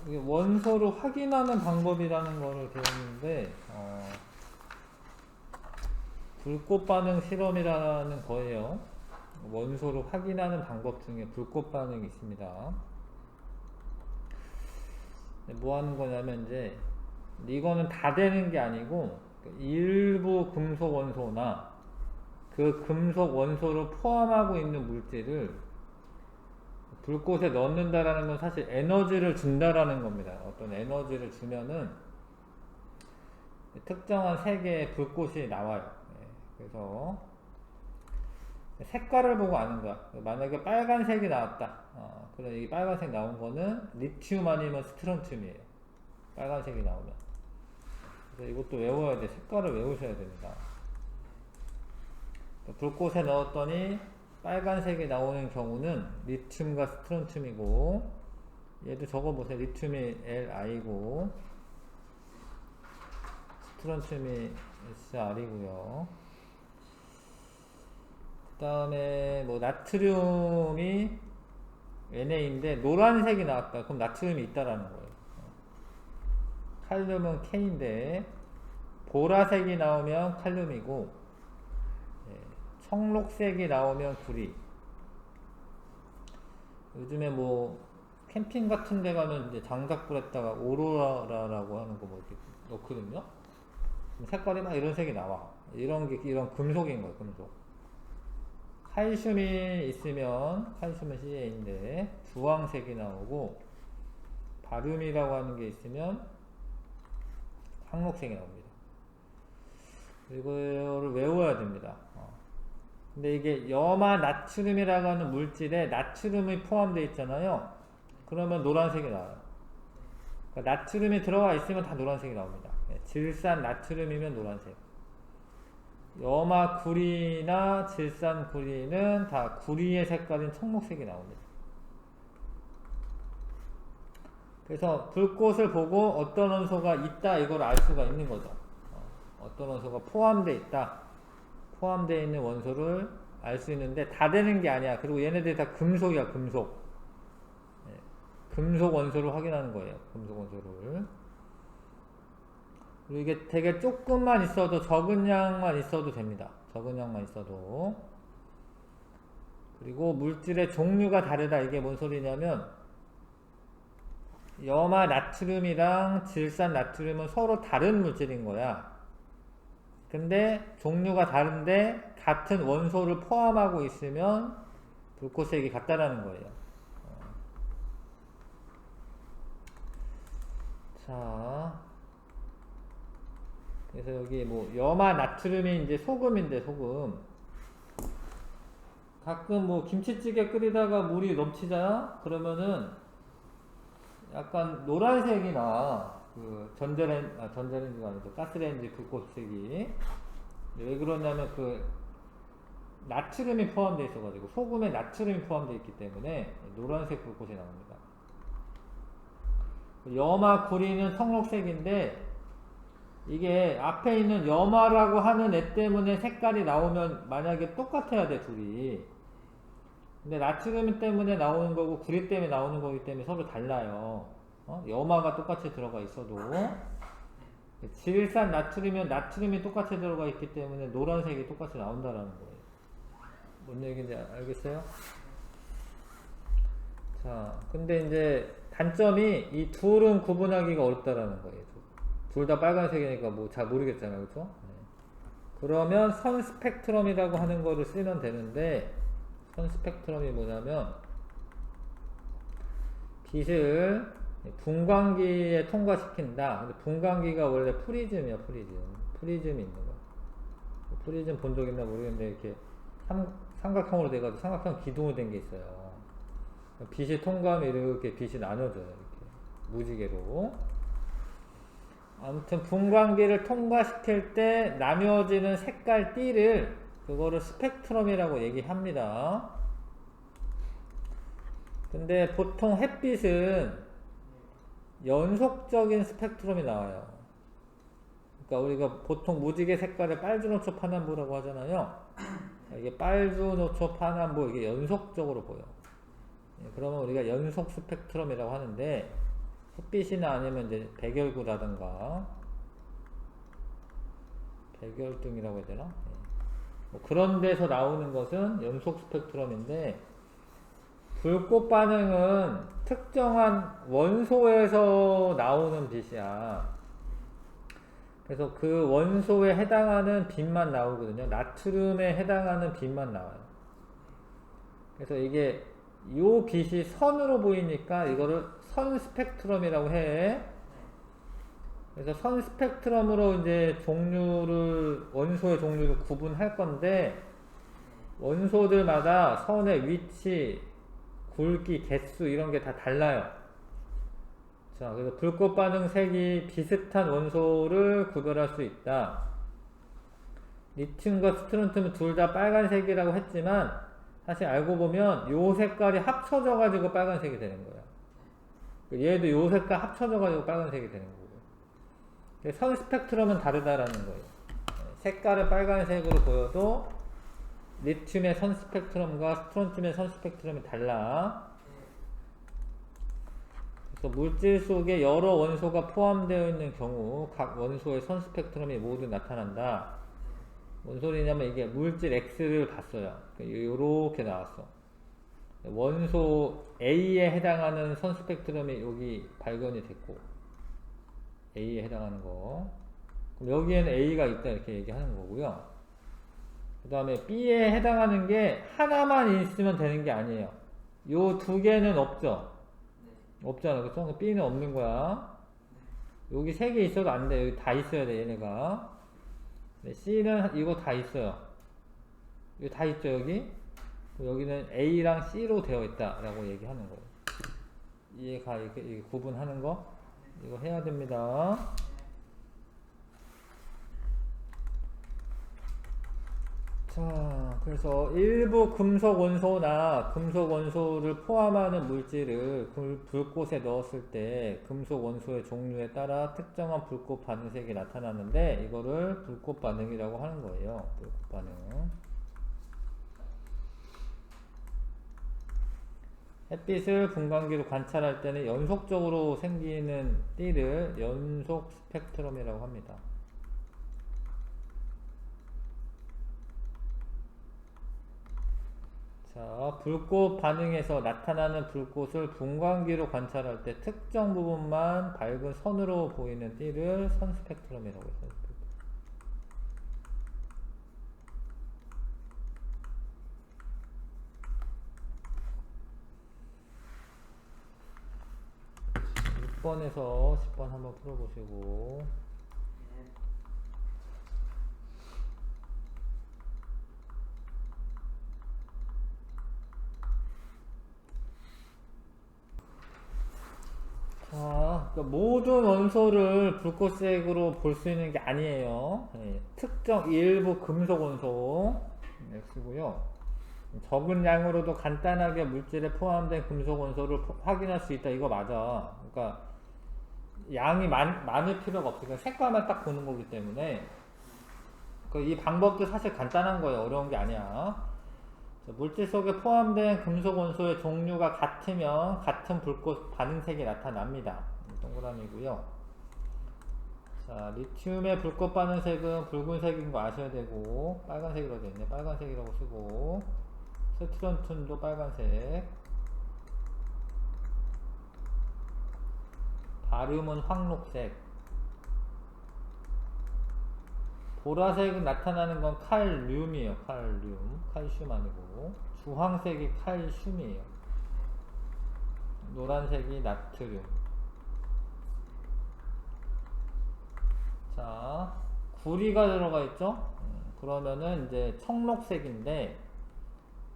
이게 원소를 확인하는 방법이라는 거를 배웠는데, 불꽃 반응 실험이라는 거예요. 원소를 확인하는 방법 중에 불꽃 반응이 있습니다. 뭐 하는 거냐면, 이거는 다 되는 게 아니고, 일부 금속 원소나 그 금속 원소를 포함하고 있는 물질을 불꽃에 넣는다라는 건 사실 에너지를 준다라는 겁니다. 어떤 에너지를 주면은 특정한 색의 불꽃이 나와요. 그래서 색깔을 보고 아는 거야. 만약에 빨간색이 나왔다. 그럼 이 빨간색 나온 거는 리튬 아니면 스트론튬이에요. 빨간색이 나오면. 그래서 이것도 외워야 돼. 색깔을 외우셔야 됩니다. 불꽃에 넣었더니 빨간색이 나오는 경우는 리튬과 스트론튬이고, 얘도 적어보세요. 리튬이 Li고 스트론튬이 SR이고요. 그 다음에 뭐 나트륨이 NA인데 노란색이 나왔다. 그럼 나트륨이 있다라는 거예요. 칼륨은 K인데 보라색이 나오면 칼륨이고, 청록색이 나오면 구리. 요즘에 뭐 캠핑 같은 데 가면 이제 장작불에다가 오로라라고 하는 거 뭐 이렇게 넣거든요. 색깔이 막 이런 색이 나와. 이런 게 이런 금속인 거예요. 금속. 칼슘이 있으면 칼슘은 Ca인데 주황색이 나오고, 바륨이라고 하는 게 있으면 황록색이 나옵니다. 이거를 외워야 됩니다. 근데 이게 염화 나트륨이라고 하는 물질에 나트륨이 포함되어 있잖아요. 그러면 노란색이 나와요. 그러니까 나트륨이 들어가 있으면 다 노란색이 나옵니다. 질산 나트륨이면 노란색. 염화 구리나 질산 구리는 다 구리의 색깔인 청록색이 나옵니다. 그래서 불꽃을 보고 어떤 원소가 있다 이걸 알 수가 있는 거죠. 어떤 원소가 포함되어 있다. 포함되어 있는 원소를 알 수 있는데 다 되는 게 아니야. 그리고 얘네들이 다 금속이야. 금속. 금속 원소를 확인하는 거예요. 금속 원소를. 그리고 이게 되게 조금만 있어도, 적은 양만 있어도 됩니다. 적은 양만 있어도. 그리고 물질의 종류가 다르다. 이게 뭔 소리냐면, 염화 나트륨이랑 질산 나트륨은 서로 다른 물질인 거야. 근데 종류가 다른데 같은 원소를 포함하고 있으면 불꽃색이 같다라는 거예요. 자, 그래서 여기 뭐 염화 나트륨이 이제 소금인데, 소금. 가끔 뭐 김치찌개 끓이다가 물이 넘치잖아? 그러면은 약간 노란색이 나. 그 전자레인지가 아니고 가스레인지 불꽃색이. 왜 그러냐면 그 나트륨이 포함되어 있어가지고, 소금에 나트륨이 포함되어 있기 때문에 노란색 불꽃이 나옵니다. 염화 구리는 청록색인데, 이게 앞에 있는 염화라고 하는 애 때문에 색깔이 나오면 만약에 똑같아야 돼, 둘이. 근데 나트륨 때문에 나오는 거고 구리 때문에 나오는 거기 때문에 서로 달라요. 염화가 똑같이 들어가 있어도 질산 나트륨이면 나트륨이 똑같이 들어가 있기 때문에 노란색이 똑같이 나온다라는 거예요. 뭔 얘기인지 알겠어요? 자, 근데 이제 단점이 이 둘은 구분하기가 어렵다라는 거예요. 둘 다 빨간색이니까 뭐 잘 모르겠잖아요. 그쵸? 그러면 선 스펙트럼이라고 하는 거를 쓰면 되는데, 선 스펙트럼이 뭐냐면 빛을 분광기에 통과시킨다. 근데 분광기가 원래 프리즘이야. 프리즘이 있는 거야. 프리즘 본 적 있나 모르겠는데 이렇게 삼각형으로 돼가지고 삼각형 기둥으로 된 게 있어요. 빛이 통과하면 이렇게 빛이 나눠져요. 이렇게 무지개로. 아무튼 분광기를 통과시킬 때 나뉘어지는 색깔 띠를, 그거를 스펙트럼이라고 얘기합니다. 근데 보통 햇빛은 연속적인 스펙트럼이 나와요. 그러니까 우리가 보통 무지개 색깔을 빨주노초 파남보라고 하잖아요. 이게 빨주노초 파남보, 이게 연속적으로 보여. 그러면 우리가 연속 스펙트럼이라고 하는데, 햇빛이나 아니면 이제 백열구라든가 백열등이라고 해야 되나? 뭐 그런 데서 나오는 것은 연속 스펙트럼인데, 불꽃 반응은 특정한 원소에서 나오는 빛이야. 그래서 그 원소에 해당하는 빛만 나오거든요. 나트륨에 해당하는 빛만 나와요. 그래서 이게 요 빛이 선으로 보이니까 이거를 선 스펙트럼이라고 해. 그래서 선 스펙트럼으로 이제 원소의 종류를 구분할 건데, 원소들마다 선의 위치, 굵기, 개수 이런 게 다 달라요. 자, 그래서 불꽃 반응 색이 비슷한 원소를 구별할 수 있다. 리튬과 스트론튬은 둘 다 빨간색이라고 했지만, 사실 알고 보면 요 색깔이 합쳐져 가지고 빨간색이 되는 거야. 얘도 요 색깔 합쳐져 가지고 빨간색이 되는 거고. 선 스펙트럼은 다르다라는 거예요. 색깔은 빨간색으로 보여도 리튬의 선 스펙트럼과 스트론튬의 선 스펙트럼이 달라. 그래서 물질 속에 여러 원소가 포함되어 있는 경우 각 원소의 선 스펙트럼이 모두 나타난다. 뭔 소리냐면 이게 물질 X를 봤어요. 요렇게 나왔어. 원소 A에 해당하는 선 스펙트럼이 여기 발견이 됐고, A에 해당하는 거. 그럼 여기에는 A가 있다 이렇게 얘기하는 거고요. 그 다음에 B에 해당하는 게 하나만 있으면 되는 게 아니에요. 요 두 개는 없죠? 없잖아. 그래서 B는 없는 거야. 여기 세 개 있어도 안 돼. 여기 다 있어야 돼, 얘네가. C는 이거 다 있어요. 이거 다 있죠, 여기? 여기는 A랑 C로 되어 있다라고 얘기하는 거예요. 이해가, 이렇게 구분하는 거? 이거 해야 됩니다. 자, 그래서 일부 금속 원소나 금속 원소를 포함하는 물질을 불꽃에 넣었을 때 금속 원소의 종류에 따라 특정한 불꽃 반응색이 나타나는데, 이거를 불꽃 반응이라고 하는 거예요. 불꽃 반응. 햇빛을 분광기로 관찰할 때는 연속적으로 생기는 띠를 연속 스펙트럼이라고 합니다. 자, 불꽃 반응에서 나타나는 불꽃을 분광기로 관찰할 때 특정 부분만 밝은 선으로 보이는 띠를 선 스펙트럼이라고 해요. (6번에서) (10번) 한번 풀어보시고, 자, 그러니까 모든 원소를 불꽃색으로 볼 수 있는 게 아니에요. 특정 일부 금속 원소 X고요. 적은 양으로도 간단하게 물질에 포함된 금속 원소를 확인할 수 있다. 이거 맞아. 그러니까 양이 많을 필요가 없어. 그러니까 색깔만 딱 보는 거기 때문에. 이 방법도 사실 간단한 거예요. 어려운 게 아니야. 물질 속에 포함된 금속 원소의 종류가 같으면 같은 불꽃 반응색이 나타납니다. 동그라미고요. 자, 리튬의 불꽃 반응색은 붉은색인 거 아셔야 되고, 빨간색이라고 되어 있네. 빨간색이라고 쓰고, 스트론튬도 빨간색, 바륨은 황록색, 보라색이 나타나는 건 칼륨이에요. 칼륨. 칼슘 아니고. 주황색이 칼슘이에요. 노란색이 나트륨. 자, 구리가 들어가 있죠? 그러면은 이제 청록색인데,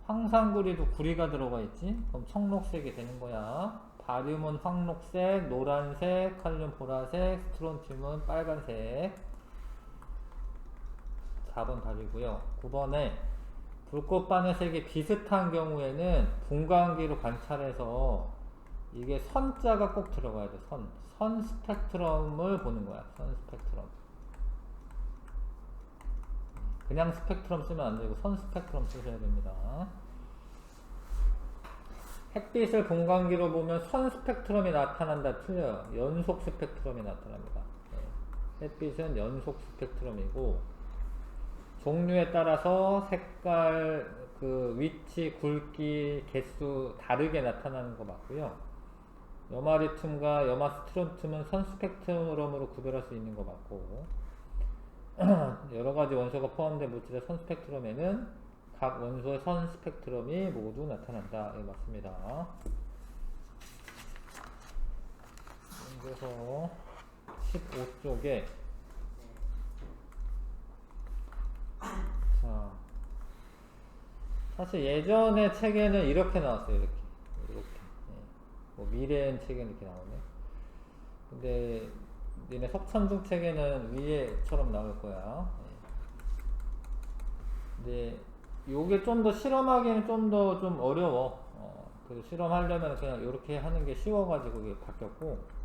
황산구리도 구리가 들어가 있지? 그럼 청록색이 되는 거야. 바륨은 황록색, 노란색, 칼륨 보라색, 스트론튬은 빨간색. 4번 답이고요. 9번에 불꽃 반응색이 비슷한 경우에는 분광기로 관찰해서 이게 선자가 꼭 들어가야 돼. 선 스펙트럼을 보는 거야. 선 스펙트럼. 그냥 스펙트럼 쓰면 안 되고 선 스펙트럼 쓰셔야 됩니다. 햇빛을 분광기로 보면 선 스펙트럼이 나타난다 틀려요. 연속 스펙트럼이 나타납니다. 햇빛은 연속 스펙트럼이고 종류에 따라서 색깔, 그 위치, 굵기, 개수 다르게 나타나는 거 맞고요. 염화리튬과 염화스트론튬은 선 스펙트럼으로 구별할 수 있는 거 맞고 여러가지 원소가 포함된 물질의 선 스펙트럼에는 각 원소의 선 스펙트럼이 모두 나타난다. 이거 맞습니다. 그래서 15쪽에 자, 사실 예전의 책에는 이렇게 나왔어요. 이렇게 뭐 미래엔 책에는 이렇게 나오네. 근데 니네 석천중 책에는 위에처럼 나올 거야. 근데 요게 좀 더 실험하기는 좀 더 좀 어려워. 그래서 실험하려면 그냥 이렇게 하는 게 쉬워가지고 이게 바뀌었고.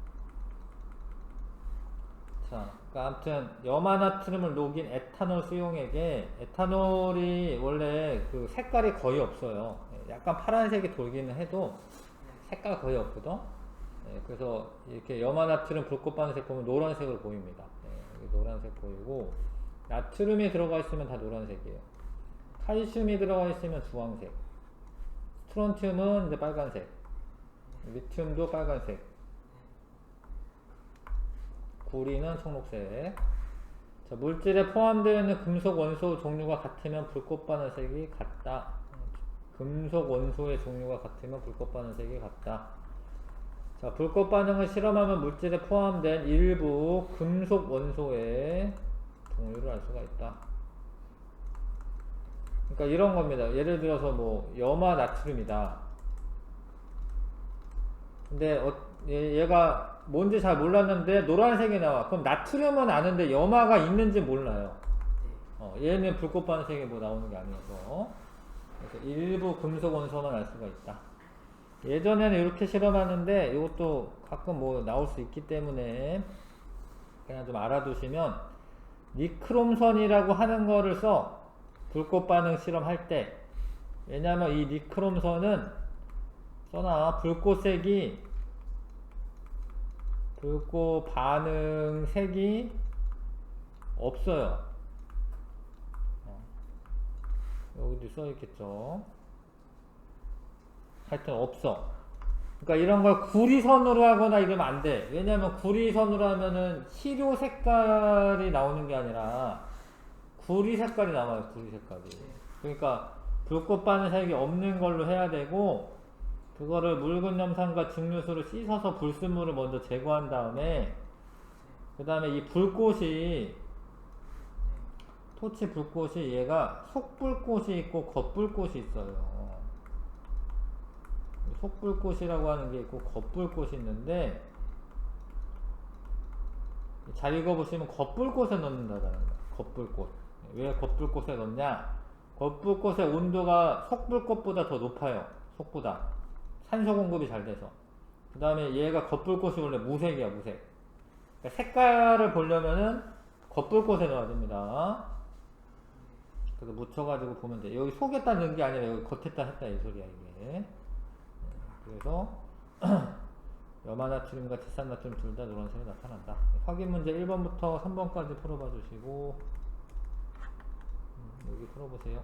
자, 그러니까 아무튼 염화나트륨을 녹인 에탄올 수용액에 에탄올이 원래 그 색깔이 거의 없어요. 약간 파란색이 돌기는 해도 색깔 거의 없거든. 그래서 이렇게 염화나트륨 불꽃반색 보면 노란색으로 보입니다. 여기 노란색 보이고 나트륨이 들어가 있으면 다 노란색이에요. 칼슘이 들어가 있으면 주황색, 스트론튬은 이제 빨간색, 리튬도 빨간색, 구리는 청록색. 자, 물질에 포함되어 있는 금속 원소 종류가 같으면 불꽃 반응색이 같다. 금속 원소의 종류가 같으면 불꽃 반응색이 같다. 자, 불꽃 반응을 실험하면 물질에 포함된 일부 금속 원소의 종류를 알 수가 있다. 그러니까 이런 겁니다. 예를 들어서 뭐 염화 나트륨이다. 근데 얘가 뭔지 잘 몰랐는데 노란색이 나와. 그럼 나트륨은 아는데 염화가 있는지 몰라요. 얘는 불꽃 반응색이 뭐 나오는 게 아니어서. 그래서 일부 금속 원소만 알 수가 있다. 예전에는 이렇게 실험하는데 이것도 가끔 뭐 나올 수 있기 때문에 그냥 좀 알아두시면 니크롬선이라고 하는 거를 써. 불꽃 반응 실험할 때. 왜냐면 이 니크롬선은 써놔. 불꽃색이 불꽃 반응 색이 없어요. 여기도 써있겠죠. 하여튼 없어. 그러니까 이런 걸 구리선으로 하거나 이러면 안 돼. 왜냐면 구리선으로 하면은 시료 색깔이 나오는 게 아니라 구리 색깔이 나와요. 구리 색깔이. 그러니까 불꽃 반응 색이 없는 걸로 해야 되고 그거를 묽은 염산과 증류수로 씻어서 불순물을 먼저 제거한 다음에 그 다음에 이 불꽃이 토치 불꽃이 얘가 속불꽃이 있고 겉불꽃이 있어요. 속불꽃이라고 하는 게 있고 겉불꽃이 있는데 잘 읽어보시면 겉불꽃에 넣는다는 거야. 겉불꽃. 왜 겉불꽃에 넣냐? 겉불꽃의 온도가 속불꽃보다 더 높아요. 속보다. 산소 공급이 잘 돼서. 그 다음에 얘가 겉불꽃이 원래 무색이야. 무색. 그러니까 색깔을 보려면은 겉불꽃에 넣어야 됩니다. 그래서 묻혀가지고 보면 돼. 여기 속에다 넣은 게 아니라 여기 겉에다 했다 이 소리야 이게. 그래서 염화나트륨과 지산나트륨 둘 다 노란색이 나타난다. 확인 문제 1번부터 3번까지 풀어봐 주시고 여기 풀어보세요.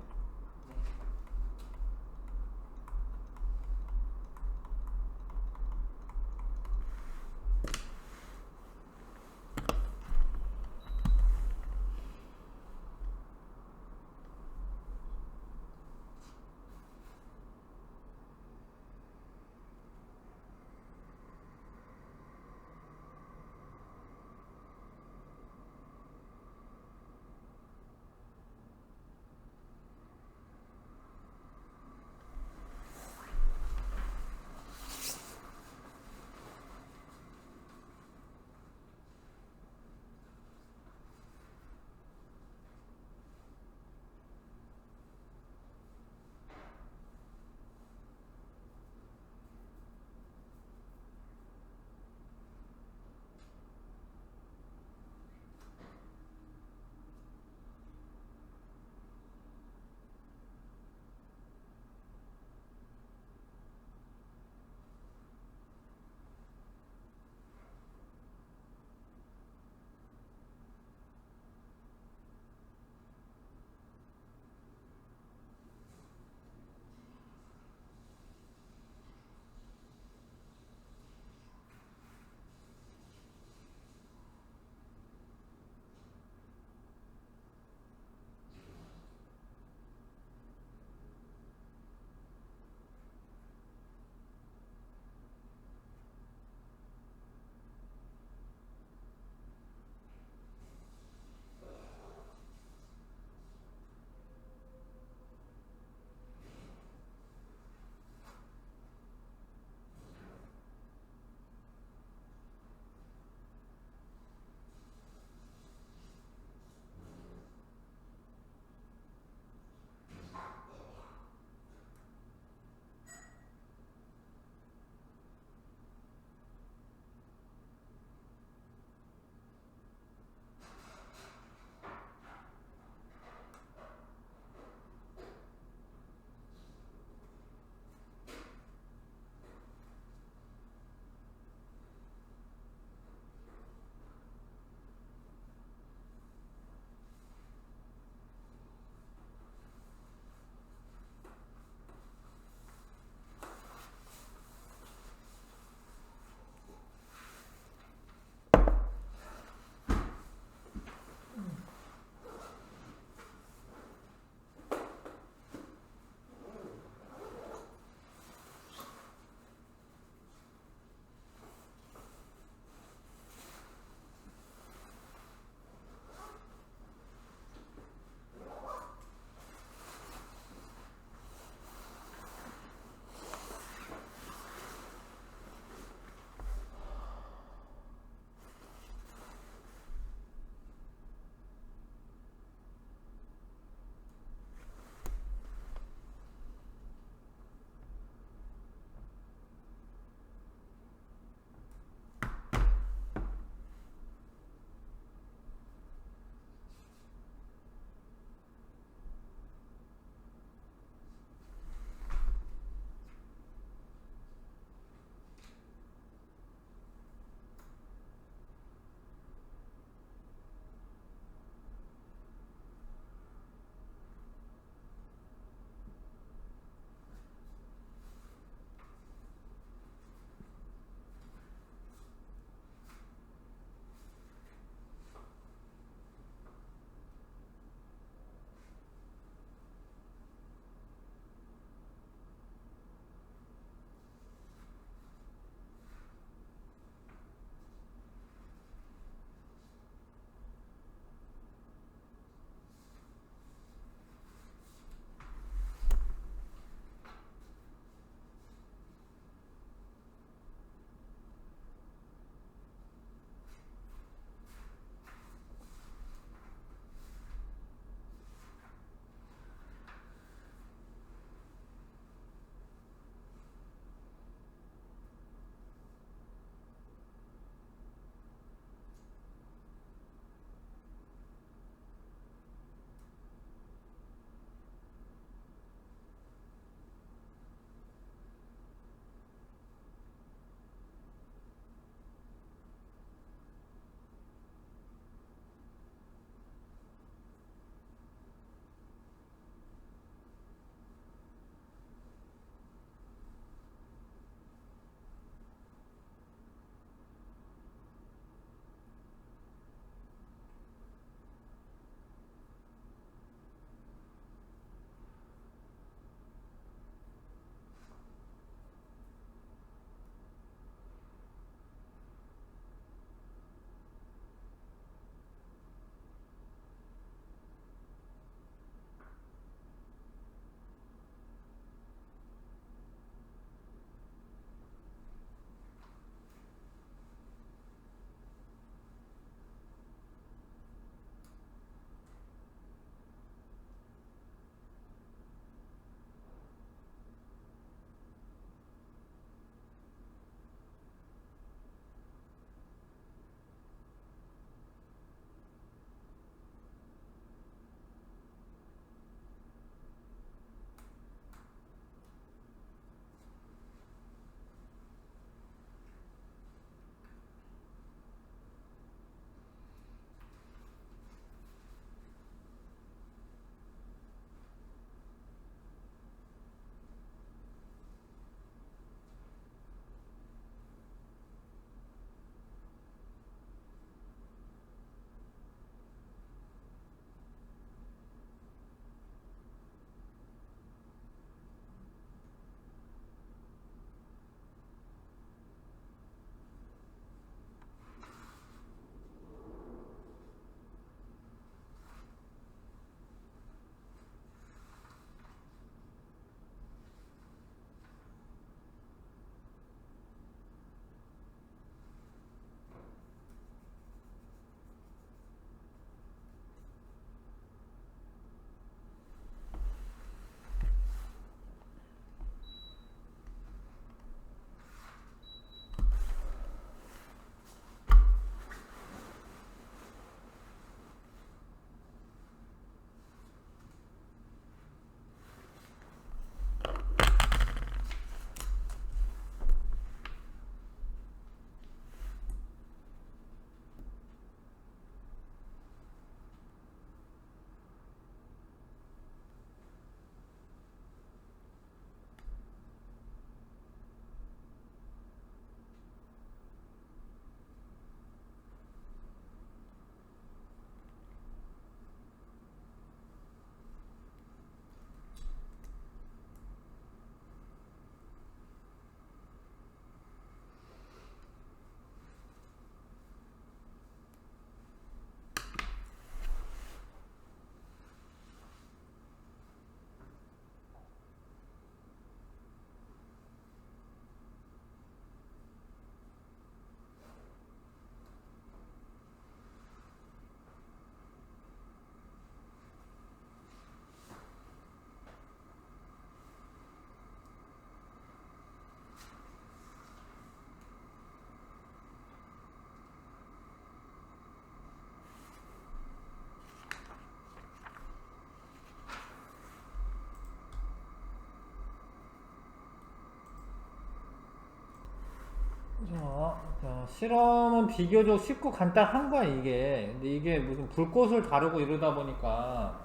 실험은 비교적 쉽고 간단한 거야, 이게. 근데 이게 무슨 불꽃을 다루고 이러다 보니까,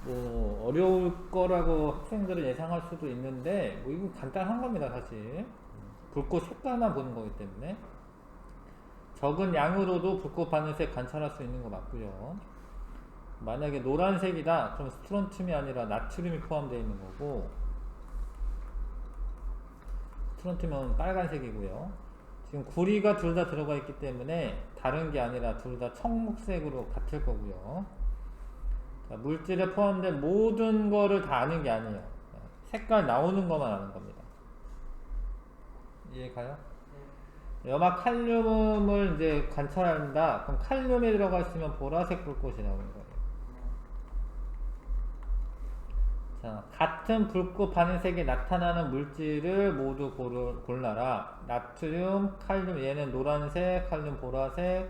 뭐, 어려울 거라고 학생들은 예상할 수도 있는데, 뭐, 이거 간단한 겁니다, 사실. 불꽃 색깔만 보는 거기 때문에. 적은 양으로도 불꽃 반응색 관찰할 수 있는 거 맞고요. 만약에 노란색이다, 그럼 스트론튬이 아니라 나트륨이 포함되어 있는 거고, 스트론튬은 빨간색이고요. 지금 구리가 둘 다 들어가 있기 때문에 다른 게 아니라 둘 다 청록색으로 같을 거고요. 자, 물질에 포함된 모든 거를 다 아는 게 아니에요. 색깔 나오는 것만 아는 겁니다. 이해 가요? 염화 칼륨을 이제 관찰한다. 그럼 칼륨이 들어가 있으면 보라색 불꽃이 나오는 거예요. 자, 같은 불꽃 반응색이 나타나는 물질을 모두 골라라. 나트륨, 칼륨, 얘는 노란색, 칼륨 보라색,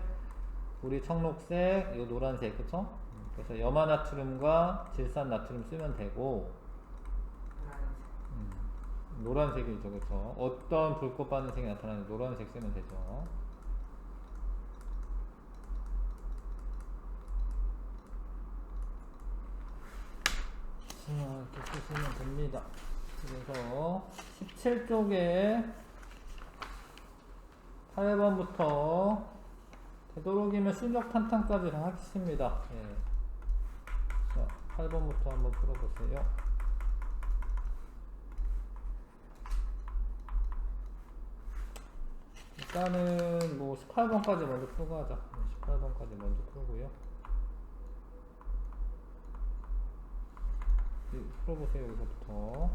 우리 청록색, 이 노란색, 그쵸? 그래서 염화 나트륨과 질산 나트륨 쓰면 되고, 노란색이죠, 그쵸? 어떤 불꽃 반응색이 나타나는 노란색 쓰면 되죠. 이렇게 쓰시면 됩니다. 그래서 17쪽에 8번부터 되도록이면 실력 탄탄까지 다 하겠습니다. 예. 자, 8번부터 한번 풀어보세요. 일단은 뭐 18번까지 먼저 풀고 하자. 18번까지 먼저 풀고요. 풀어보세요, 여기서부터.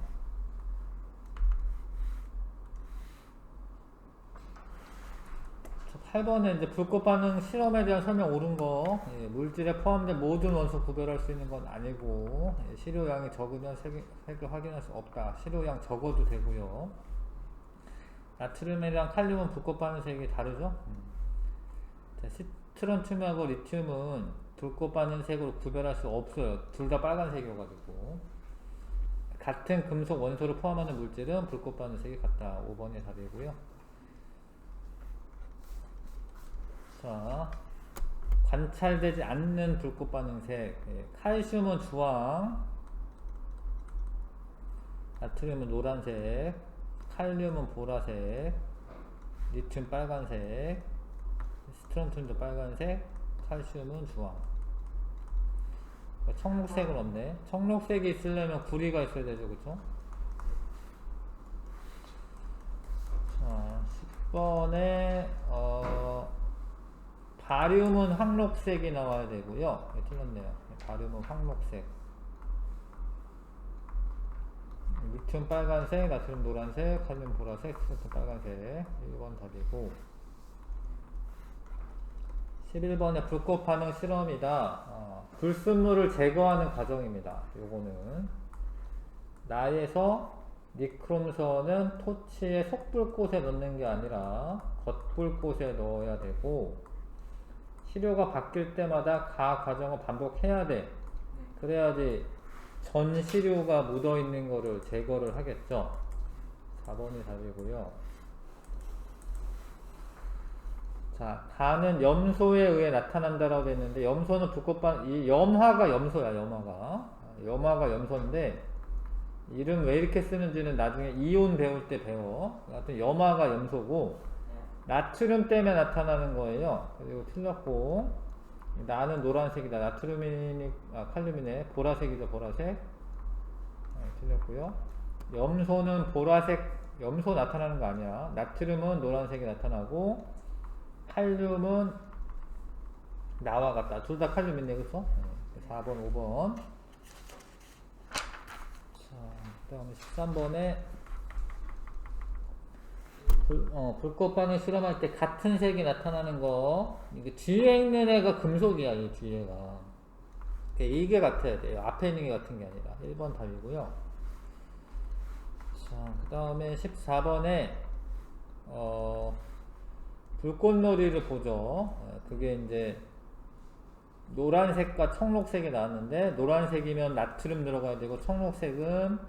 자, 8번에 이제 불꽃 반응 실험에 대한 설명 옳은 거. 예, 물질에 포함된 모든 원소 구별할 수 있는 건 아니고, 예, 시료량이 적으면 색을 확인할 수 없다. 시료량 적어도 되고요. 나트륨이랑 칼륨은 불꽃 반응색이 다르죠? 자, 스트론튬하고 리튬은 불꽃 반응색으로 구별할 수 없어요. 둘 다 빨간색이어가지고. 같은 금속 원소를 포함하는 물질은 불꽃 반응색이 같다. 5번이 답이고요. 자, 관찰되지 않는 불꽃 반응색. 예, 칼슘은 주황, 나트륨은 노란색, 칼륨은 보라색, 리튬 빨간색, 스트론튬도 빨간색, 칼슘은 주황. 청록색은 없네. 청록색이 있으려면 구리가 있어야 되죠, 그쵸? 자, 10번에 바륨은 황록색이 나와야 되고요. 네, 틀렸네요. 바륨은 황록색. 리튬 빨간색, 나트륨 노란색, 칼륨 보라색, 스트론튬 빨간색. 1번 답이고, 11번에 불꽃 반응 실험이다. 불순물을 제거하는 과정입니다. 요거는 나에서 니크롬선은 토치의 속불꽃에 넣는 게 아니라 겉불꽃에 넣어야 되고, 시료가 바뀔 때마다 가 과정을 반복해야 돼. 그래야지 전 시료가 묻어 있는 거를 제거를 하겠죠. 4번이 답이고요. 자, 가는 염소에 의해 나타난다라고 했는데, 염소는 이 염화가 염소야, 염화가 염소인데, 이름 왜 이렇게 쓰는지는 나중에 이온 배울 때 배워. 하여튼 염화가 염소고, 나트륨 때문에 나타나는 거예요. 그리고 틀렸고, 나는 노란색이다. 칼륨이네. 보라색이죠, 보라색. 네, 틀렸고요. 염소는 보라색, 염소 나타나는 거 아니야. 나트륨은 노란색이 나타나고, 칼륨은 나와 같다. 둘 다 칼륨 있네, 그쵸? 4번, 5번. 자, 그 다음에 13번에 불꽃 반응 실험할 때 같은 색이 나타나는 거. 이게 뒤에 있는 애가 금속이야, 이 뒤에가. 이게 같아야 돼요. 앞에 있는 게 같은 게 아니라. 1번 답이고요. 자, 그 다음에 14번에 불꽃놀이를 보죠. 그게 이제 노란색과 청록색이 나왔는데, 노란색이면 나트륨 들어가야 되고, 청록색은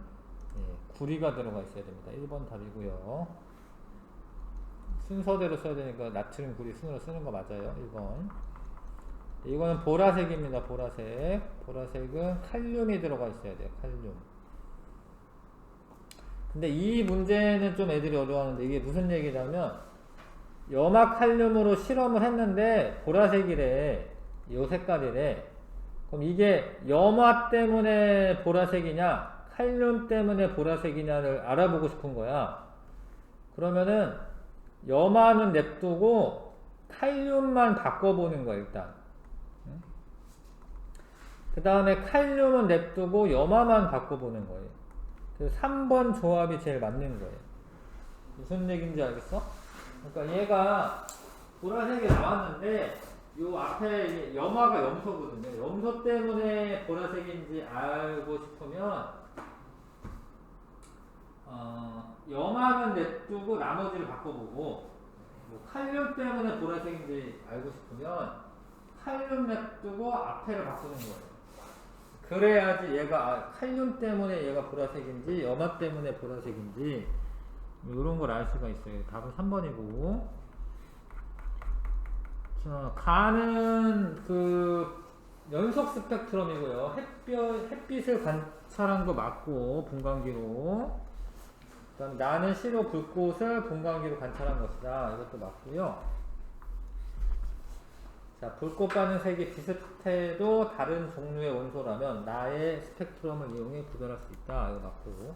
구리가 들어가 있어야 됩니다. 1번 답이고요. 순서대로 써야 되니까 나트륨 구리 순으로 쓰는 거 맞아요. 1번. 이거는 보라색입니다. 보라색. 보라색은 칼륨이 들어가 있어야 돼요. 칼륨. 근데 이 문제는 좀 애들이 어려워하는데 이게 무슨 얘기냐면 염화칼륨으로 실험을 했는데 보라색이래. 요 색깔이래. 그럼 이게 염화 때문에 보라색이냐 칼륨 때문에 보라색이냐를 알아보고 싶은 거야. 그러면은 염화는 냅두고 칼륨만 바꿔보는 거야 일단. 그 다음에 칼륨은 냅두고 염화만 바꿔보는 거예요. 그래서 3번 조합이 제일 맞는 거예요. 무슨 얘기인지 알겠어? 그러니까 얘가 보라색이 나왔는데 요 앞에 염화가 염소거든요. 염소 때문에 보라색인지 알고 싶으면 염화는 냅두고 나머지를 바꿔보고 뭐 칼륨 때문에 보라색인지 알고 싶으면 칼륨 냅두고 앞에를 바꾸는 거예요. 그래야지 얘가 칼륨 때문에 얘가 보라색인지 염화 때문에 보라색인지 이런 걸 알 수가 있어요. 답은 3번이고. 자, 가는 그 연속 스펙트럼이고요. 햇빛을 관찰한 거 맞고 분광기로. 그다음 나는 시로 불꽃을 분광기로 관찰한 것이다. 이것도 맞고요. 자, 불꽃 받는 색이 비슷해도 다른 종류의 원소라면 나의 스펙트럼을 이용해 구별할 수 있다. 이거 맞고.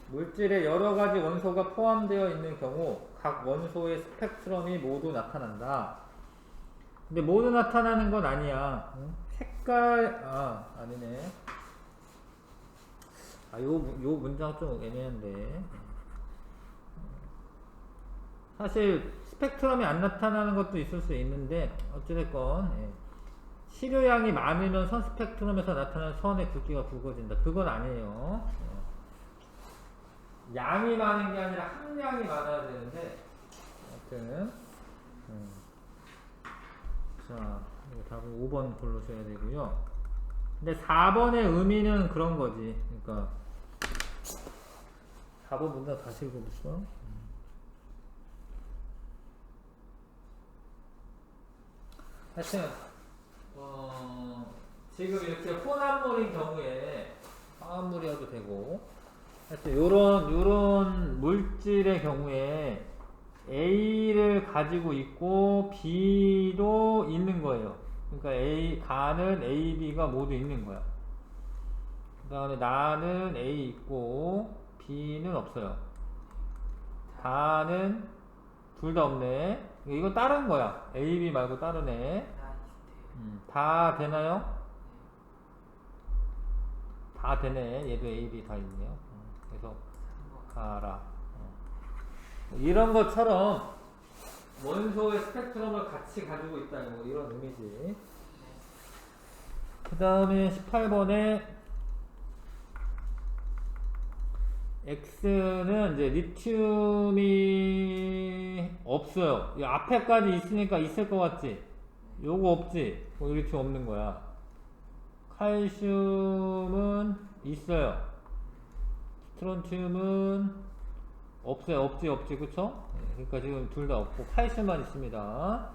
물질에 여러 가지 원소가 포함되어 있는 경우 각 원소의 스펙트럼이 모두 나타난다. 근데 모두 나타나는 건 아니야. 응? 색깔, 아니네. 요 문장 좀 애매한데. 사실 스펙트럼이 안 나타나는 것도 있을 수 있는데 어찌됐건 시료량이 많으면 선 스펙트럼에서 나타나는 선의 굵기가 굵어진다. 그건 아니에요. 양이 많은 게 아니라 함량이 많아야 되는데 아무튼 자, 이거 답은 5번 고르셔야 되고요. 근데 4번의 의미는 그런 거지. 그러니까 4번 문장 다시 읽어보시죠. 하여튼 지금 이렇게 혼합물인 경우에 화합물이어도 되고 하여튼 요런 물질의 경우에 A를 가지고 있고 B도 있는 거예요. 그러니까 가는 A, B가 모두 있는 거야. 그 다음에 나는 A 있고 B는 없어요. 다는 둘 다 없네. 이거 다른 거야. A, B 말고 다르네. 다 되나요? 다 되네. 얘도 A, B 다 있네요. 그래서 가라. 이런 것처럼 원소의 스펙트럼을 같이 가지고 있다. 뭐 이런 의미지. 그 다음에 18번에 X는 이제 리튬이 없어요. 이 앞에까지 있으니까 있을 것 같지? 요거 없지? 리튬 없는 거야. 칼슘은 있어요. 스트론튬은 없어요. 없지, 그쵸? 그러니까 지금 둘 다 없고 칼슘만 있습니다.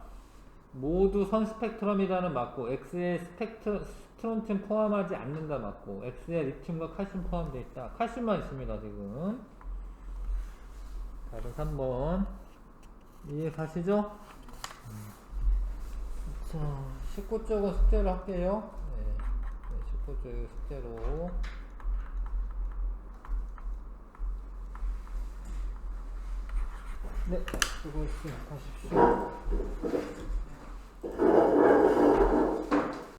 모두 선 스펙트럼이라는 맞고 X의 스트론튬 포함하지 않는다 맞고 X에 리튬과 칼슘 포함되어 있다. 칼슘만 있습니다 지금. 답은 3번. 이해 가시죠? 자, 19쪽은 숙제로 할게요. 19쪽 숙제로. 네, 수고하십시오.